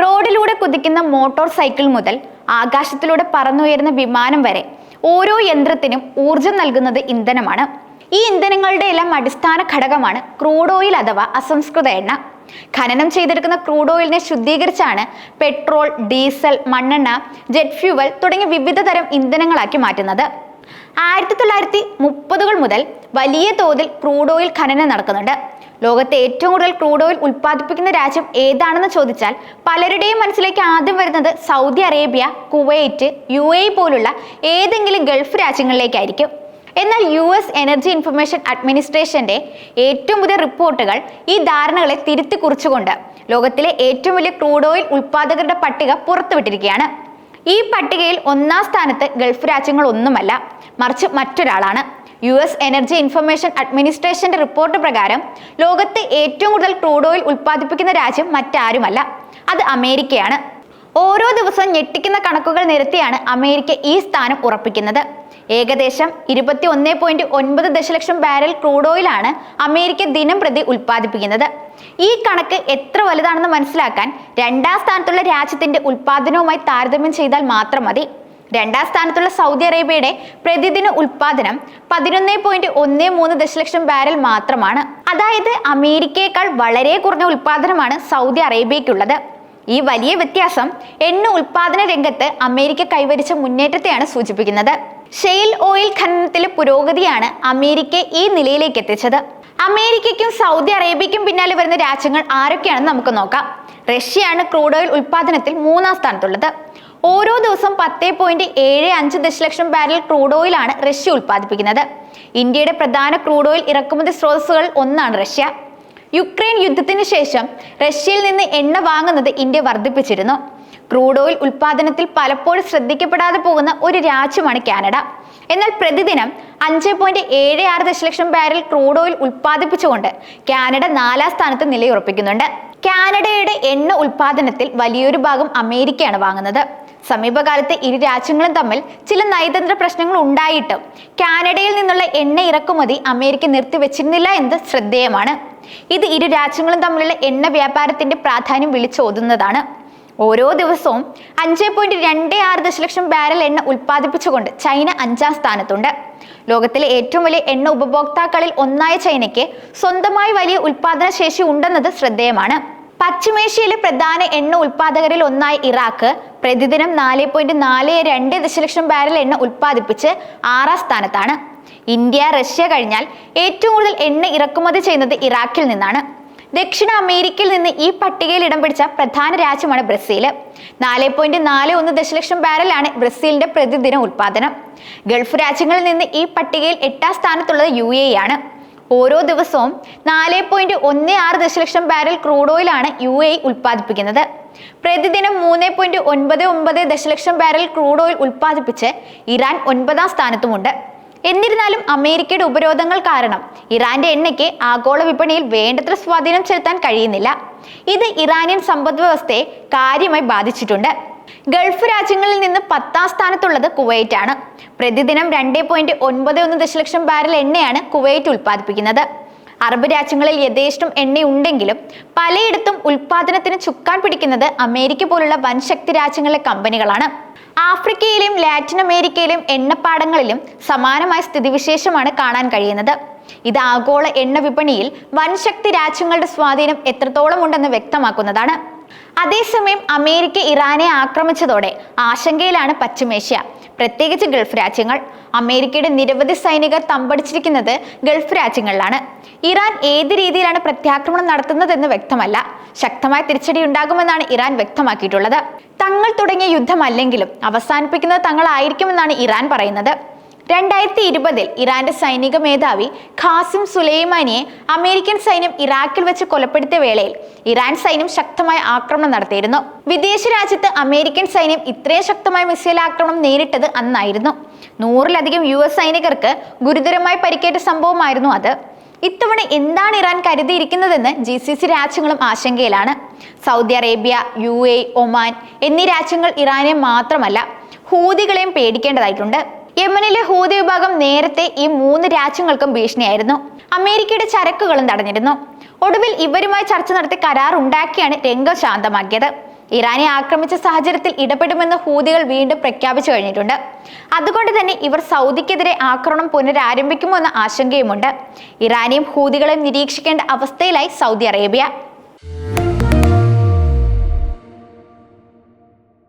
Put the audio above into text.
റോഡിലൂടെ കുതിക്കുന്ന motor cycle മുതൽ ആകാശത്തിലൂടെ പറന്നുയരുന്ന വിമാനം വരെ ഓരോ യന്ത്രത്തിനും ഊർജം നൽകുന്നത് ഇന്ധനമാണ്. ഈ ഇന്ധനങ്ങളുടെ എല്ലാം അടിസ്ഥാന ഘടകമാണ് ക്രൂഡ് ഓയിൽ അഥവാ അസംസ്കൃത എണ്ണ. ഖനനം ചെയ്തെടുക്കുന്ന ക്രൂഡ് ഓയിലിനെ ശുദ്ധീകരിച്ചാണ് പെട്രോൾ, ഡീസൽ, മണ്ണെണ്ണ, ജെറ്റ് ഫ്യൂവൽ തുടങ്ങിയ വിവിധ തരം ഇന്ധനങ്ങളാക്കി മാറ്റുന്നത്. 1930 മുതൽ വലിയ തോതിൽ ക്രൂഡ് ഓയിൽ ഖനനം നടക്കുന്നുണ്ട്. ലോകത്തെ ഏറ്റവും കൂടുതൽ ക്രൂഡ് ഓയിൽ ഉൽപ്പാദിപ്പിക്കുന്ന രാജ്യം ഏതാണെന്ന് ചോദിച്ചാൽ പലരുടെയും മനസ്സിലേക്ക് ആദ്യം വരുന്നത് സൗദി അറേബ്യ, കുവൈറ്റ്, UAE പോലുള്ള ഏതെങ്കിലും ഗൾഫ് രാജ്യങ്ങളിലേക്കായിരിക്കും. എന്നാൽ US എനർജി ഇൻഫർമേഷൻ അഡ്മിനിസ്ട്രേഷന്റെ ഏറ്റവും പുതിയ റിപ്പോർട്ടുകൾ ഈ ധാരണകളെ തിരുത്തി കുറിച്ചുകൊണ്ട് ലോകത്തിലെ ഏറ്റവും വലിയ ക്രൂഡ് ഓയിൽ ഉൽപ്പാദകരുടെ പട്ടിക പുറത്തുവിട്ടിരിക്കുകയാണ്. ഈ പട്ടികയിൽ ഒന്നാം സ്ഥാനത്ത് ഗൾഫ് രാജ്യങ്ങളൊന്നുമല്ല, മറിച്ച് മറ്റൊരാളാണ്. US എനർജി ഇൻഫർമേഷൻ അഡ്മിനിസ്ട്രേഷന്റെ റിപ്പോർട്ട് പ്രകാരം ലോകത്ത് ഏറ്റവും കൂടുതൽ ക്രൂഡ് ഓയിൽ ഉൽപ്പാദിപ്പിക്കുന്ന രാജ്യം മറ്റാരുമല്ല, അത് അമേരിക്കയാണ്. ഓരോ ദിവസവും ഞെട്ടിക്കുന്ന കണക്കുകൾ നിരത്തിയാണ് അമേരിക്ക ഈ സ്ഥാനം ഉറപ്പിക്കുന്നത്. ഏകദേശം 21.9 ദശലക്ഷം ബാരൽ ക്രൂഡ് ഓയിലാണ് അമേരിക്ക ദിനം പ്രതി ഉൽപ്പാദിപ്പിക്കുന്നത്. ഈ കണക്ക് എത്ര വലുതാണെന്ന് മനസ്സിലാക്കാൻ രണ്ടാം സ്ഥാനത്തുള്ള രാജ്യത്തിന്റെ ഉൽപ്പാദനവുമായി താരതമ്യം ചെയ്താൽ മാത്രം മതി. രണ്ടാം സ്ഥാനത്തുള്ള സൗദി അറേബ്യയുടെ പ്രതിദിന ഉൽപ്പാദനം 11.13 ദശലക്ഷം ബാരൽ മാത്രമാണ്. അതായത് അമേരിക്കയേക്കാൾ വളരെ കുറഞ്ഞ ഉൽപ്പാദനമാണ് സൗദി അറേബ്യയ്ക്കുള്ളത്. ഈ വലിയ വ്യത്യാസം എണ്ണ ഉൽപ്പാദന രംഗത്ത് അമേരിക്ക കൈവരിച്ച മുന്നേറ്റത്തെയാണ് സൂചിപ്പിക്കുന്നത്. ഷെയിൽ ഓയിൽ ഖനനത്തിലെ പുരോഗതിയാണ് അമേരിക്കയെ ഈ നിലയിലേക്ക് എത്തിച്ചത്. അമേരിക്കയ്ക്കും സൗദി അറേബ്യയ്ക്കും പിന്നാലെ വരുന്ന രാജ്യങ്ങൾ ആരൊക്കെയാണെന്ന് നമുക്ക് നോക്കാം. റഷ്യയാണ് ക്രൂഡ് ഓയിൽ ഉൽപ്പാദനത്തിൽ 3-ാം സ്ഥാനത്തുള്ളത്. ഓരോ ദിവസം 10.75 ദശലക്ഷം ബാരൽ ക്രൂഡ് ഓയിലാണ് റഷ്യ ഉൽപ്പാദിപ്പിക്കുന്നത്. ഇന്ത്യയുടെ പ്രധാന ക്രൂഡ് ഓയിൽ ഇറക്കുമതി സ്രോതസ്സുകൾ ഒന്നാണ് റഷ്യ. യുക്രൈൻ യുദ്ധത്തിന് ശേഷം റഷ്യയിൽ നിന്ന് എണ്ണ വാങ്ങുന്നത് ഇന്ത്യ വർദ്ധിപ്പിച്ചിരുന്നു. ക്രൂഡ് ഓയിൽ ഉൽപ്പാദനത്തിൽ പലപ്പോഴും ശ്രദ്ധിക്കപ്പെടാതെ പോകുന്ന ഒരു രാജ്യമാണ് കാനഡ. എന്നാൽ പ്രതിദിനം 5.76 ദശലക്ഷം ബാരൽ ക്രൂഡ് ഓയിൽ ഉൽപ്പാദിപ്പിച്ചുകൊണ്ട് കാനഡ 4-ാം സ്ഥാനത്ത് നിലയുറപ്പിക്കുന്നുണ്ട്. കാനഡയുടെ എണ്ണ ഉൽപ്പാദനത്തിൽ വലിയൊരു ഭാഗം അമേരിക്കയാണ് വാങ്ങുന്നത്. സമീപകാലത്ത് ഇരു രാജ്യങ്ങളും തമ്മിൽ ചില നയതന്ത്ര പ്രശ്നങ്ങൾ ഉണ്ടായിട്ടും കാനഡയിൽ നിന്നുള്ള എണ്ണ ഇറക്കുമതി അമേരിക്ക നിർത്തിവെച്ചിരുന്നില്ല എന്നത് ശ്രദ്ധേയമാണ്. ഇത് ഇരു രാജ്യങ്ങളും തമ്മിലുള്ള എണ്ണ വ്യാപാരത്തിന്റെ പ്രാധാന്യം വിളിച്ചോതുന്നതാണ്. ഓരോ ദിവസവും 5.26 ദശലക്ഷം ബാരൽ എണ്ണ ഉൽപ്പാദിപ്പിച്ചുകൊണ്ട് ചൈന 5-ാം സ്ഥാനത്തുണ്ട്. ലോകത്തിലെ ഏറ്റവും വലിയ എണ്ണ ഉപഭോക്താക്കളിൽ ഒന്നായ ചൈനയ്ക്ക് സ്വന്തമായി വലിയ ഉൽപ്പാദന ശേഷി ഉണ്ടെന്നത് ശ്രദ്ധേയമാണ്. പശ്ചിമേഷ്യയിലെ പ്രധാന എണ്ണ ഉൽപ്പാദകരിൽ ഒന്നായ ഇറാഖ് പ്രതിദിനം 4.42 ദശലക്ഷം ബാരൽ എണ്ണ ഉൽപ്പാദിപ്പിച്ച് 6-ാം സ്ഥാനത്താണ്. ഇന്ത്യ, റഷ്യ കഴിഞ്ഞാൽ ഏറ്റവും കൂടുതൽ എണ്ണ ഇറക്കുമതി ചെയ്യുന്നത് ഇറാഖിൽ നിന്നാണ്. ദക്ഷിണ അമേരിക്കയിൽ നിന്ന് ഈ പട്ടികയിൽ ഇടം പിടിച്ച പ്രധാന രാജ്യമാണ് ബ്രസീൽ. 4.41 ദശലക്ഷം ബാരലാണ് ബ്രസീലിന്റെ പ്രതിദിന ഉൽപ്പാദനം. ഗൾഫ് രാജ്യങ്ങളിൽ നിന്ന് ഈ പട്ടികയിൽ 8-ാം സ്ഥാനത്തുള്ളത് UAE ആണ്. ഓരോ ദിവസവും 4.16 ദശലക്ഷം ബാരൽ ക്രൂഡ് ഓയിലാണ് UAE ഉൽപ്പാദിപ്പിക്കുന്നത്. പ്രതിദിനം 3.99 ദശലക്ഷം ബാരൽ ക്രൂഡ് ഓയിൽ ഉൽപ്പാദിപ്പിച്ച് ഇറാൻ 9-ാം സ്ഥാനത്തുമുണ്ട്. എന്നിരുന്നാലും അമേരിക്കയുടെ ഉപരോധങ്ങൾ കാരണം ഇറാന്റെ എണ്ണയ്ക്ക് ആഗോള വിപണിയിൽ വേണ്ടത്ര സ്വാധീനം ചെലുത്താൻ കഴിയുന്നില്ല. ഇത് ഇറാനിയൻ സമ്പദ് വ്യവസ്ഥയെ കാര്യമായി ബാധിച്ചിട്ടുണ്ട്. ഗൾഫ് രാജ്യങ്ങളിൽ നിന്ന് 10-ാം സ്ഥാനത്തുള്ളത് കുവൈറ്റ് ആണ്. പ്രതിദിനം 2.91 ദശലക്ഷം ബാരൽ എണ്ണയാണ് കുവൈറ്റ് ഉൽപ്പാദിപ്പിക്കുന്നത്. അറബ് രാജ്യങ്ങളിൽ യഥേഷ്ടം എണ്ണയുണ്ടെങ്കിലും പലയിടത്തും ഉൽപ്പാദനത്തിന് ചുക്കാൻ പിടിക്കുന്നത് അമേരിക്ക പോലുള്ള വൻശക്തി രാജ്യങ്ങളിലെ കമ്പനികളാണ്. ആഫ്രിക്കയിലും ലാറ്റിൻ അമേരിക്കയിലും എണ്ണപ്പാടങ്ങളിലും സമാനമായ സ്ഥിതിവിശേഷമാണ് കാണാൻ കഴിയുന്നത്. ഇത് ആഗോള എണ്ണ വിപണിയിൽ വൻശക്തി രാജ്യങ്ങളുടെ സ്വാധീനം എത്രത്തോളം ഉണ്ടെന്ന് വ്യക്തമാക്കുന്നതാണ്. അതേസമയം അമേരിക്ക ഇറാനെ ആക്രമിച്ചതോടെ ആശങ്കയിലാണ് പശ്ചിമേഷ്യ, പ്രത്യേകിച്ച് ഗൾഫ് രാജ്യങ്ങൾ. അമേരിക്കയുടെ നിരവധി സൈനികർ തമ്പടിച്ചിരിക്കുന്നത് ഗൾഫ് രാജ്യങ്ങളിലാണ്. ഇറാൻ ഏത് രീതിയിലാണ് പ്രത്യാക്രമണം നടത്തുന്നതെന്ന് വ്യക്തമല്ല. ശക്തമായ തിരിച്ചടി ഉണ്ടാകുമെന്നാണ് ഇറാൻ വ്യക്തമാക്കിയിട്ടുള്ളത്. തങ്ങൾ തുടങ്ങിയ യുദ്ധമല്ലെങ്കിലും അവസാനിപ്പിക്കുന്നത് തങ്ങളായിരിക്കുമെന്നാണ് ഇറാൻ പറയുന്നത്. 2020 ഇറാന്റെ സൈനിക മേധാവി ഖാസിം സുലൈമാനിയെ അമേരിക്കൻ സൈന്യം ഇറാഖിൽ വെച്ച് കൊലപ്പെടുത്തിയ വേളയിൽ ഇറാൻ സൈന്യം ശക്തമായ ആക്രമണം നടത്തിയിരുന്നു. വിദേശ രാജ്യത്ത് അമേരിക്കൻ സൈന്യം ഇത്രയും ശക്തമായ മിസൈൽ ആക്രമണം നേരിട്ടത് അന്നായിരുന്നു. 100-ലധികം US സൈനികർക്ക് ഗുരുതരമായി പരിക്കേറ്റ സംഭവമായിരുന്നു അത്. ഇത്തവണ എന്താണ് ഇറാൻ കരുതിയിരിക്കുന്നതെന്ന് GCC രാജ്യങ്ങളും ആശങ്കയിലാണ്. സൗദി അറേബ്യ, UAE, ഒമാൻ എന്നീ രാജ്യങ്ങൾ ഇറാനെ മാത്രമല്ല ഹൂതികളെയും പേടിക്കേണ്ടതായിട്ടുണ്ട്. യമനിലെ ഹൂതി വിഭാഗം നേരത്തെ ഈ 3 രാജ്യങ്ങൾക്കും ഭീഷണിയായിരുന്നു. അമേരിക്കയുടെ ചരക്കുകളും തടഞ്ഞിരുന്നു. ഒടുവിൽ ഇവരുമായി ചർച്ച നടത്തി കരാർ ഉണ്ടാക്കിയാണ് രംഗം ശാന്തമാക്കിയത്. ഇറാനെ ആക്രമിച്ച സാഹചര്യത്തിൽ ഇടപെടുമെന്ന് ഹൂതികൾ വീണ്ടും പ്രഖ്യാപിച്ചു കഴിഞ്ഞിട്ടുണ്ട്. അതുകൊണ്ട് തന്നെ ഇവർ സൗദിക്കെതിരെ ആക്രമണം പുനരാരംഭിക്കുമോ എന്ന ആശങ്കയുമുണ്ട്. ഇറാനെയും ഹൂതികളെയും നിരീക്ഷിക്കേണ്ട അവസ്ഥയിലായി സൗദി അറേബ്യ.